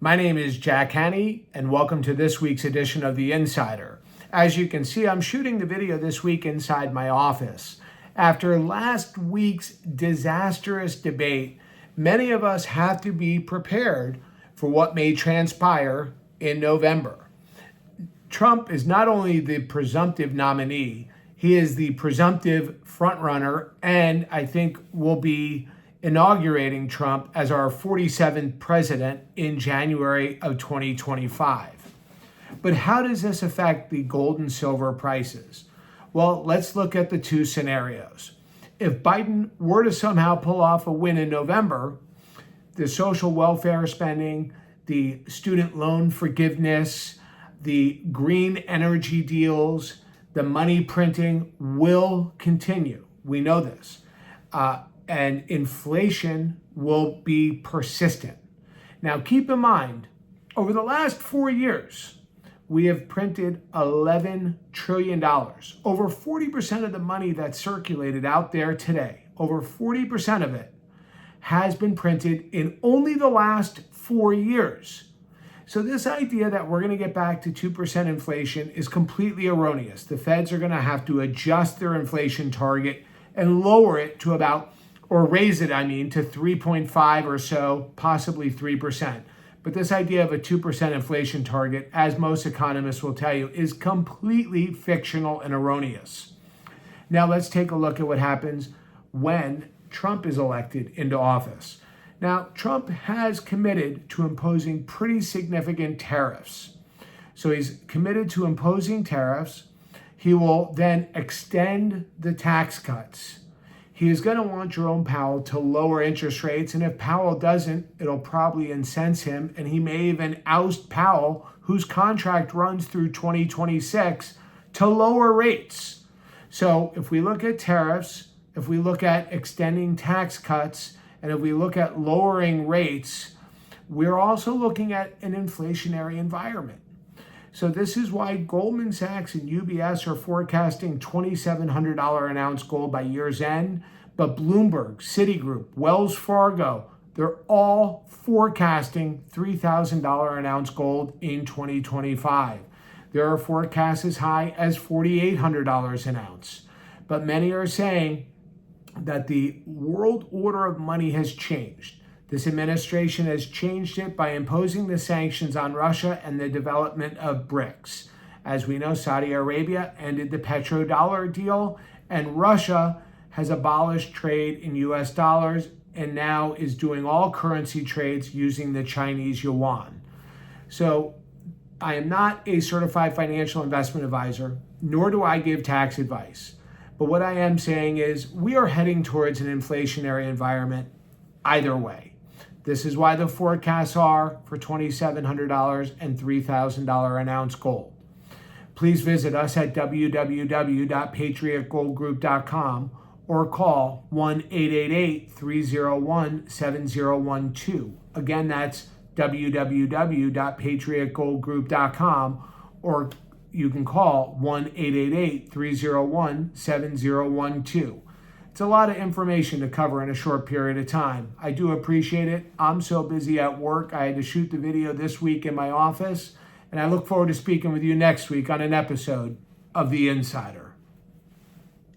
My name is Jack Hanney, and welcome to this week's edition of The Insider. As you can see, I'm shooting the video this week inside my office. After last week's disastrous debate, many of us have to be prepared for what may transpire in November. Trump is not only the presumptive nominee, he is the presumptive frontrunner, and I think will be inaugurating Trump as our 47th president in January of 2025. But how does this affect the gold and silver prices? Well, let's look at the two scenarios. If Biden were to somehow pull off a win in November, the social welfare spending, the student loan forgiveness, the green energy deals, the money printing will continue. We know this. And inflation will be persistent. Now, keep in mind, over the last 4 years, we have printed $11 trillion. Over 40% of the money that's circulated out there today, over 40% of it has been printed in only the last 4 years. So this idea that we're going to get back to 2% inflation is completely erroneous. The Feds are going to have to adjust their inflation target and lower it to raise it, to 3.5 or so, possibly 3%. But this idea of a 2% inflation target, as most economists will tell you, is completely fictional and erroneous. Now let's take a look at what happens when Trump is elected into office. Now, Trump has committed to imposing pretty significant tariffs. So he's committed to imposing tariffs. He will then extend the tax cuts. He is going to want Jerome Powell to lower interest rates, and if Powell doesn't, it'll probably incense him, and he may even oust Powell, whose contract runs through 2026, to lower rates. So if we look at tariffs, if we look at extending tax cuts, and if we look at lowering rates, we're also looking at an inflationary environment. So this is why Goldman Sachs and UBS are forecasting $2,700 an ounce gold by year's end. But Bloomberg, Citigroup, Wells Fargo, they're all forecasting $3,000 an ounce gold in 2025. There are forecasts as high as $4,800 an ounce. But many are saying that the world order of money has changed. This administration has changed it by imposing the sanctions on Russia and the development of BRICS. As we know, Saudi Arabia ended the petrodollar deal, and Russia has abolished trade in US dollars and now is doing all currency trades using the Chinese yuan. So I am not a certified financial investment advisor, nor do I give tax advice. But what I am saying is we are heading towards an inflationary environment either way. This is why the forecasts are for $2,700 and $3,000 an ounce gold. Please visit us at www.patriotgoldgroup.com or call 1-888-301-7012. Again, that's www.patriotgoldgroup.com, or you can call 1-888-301-7012. It's a lot of information to cover in a short period of time. I do appreciate it. I'm so busy at work. I had to shoot the video this week in my office, and I look forward to speaking with you next week on an episode of The Insider.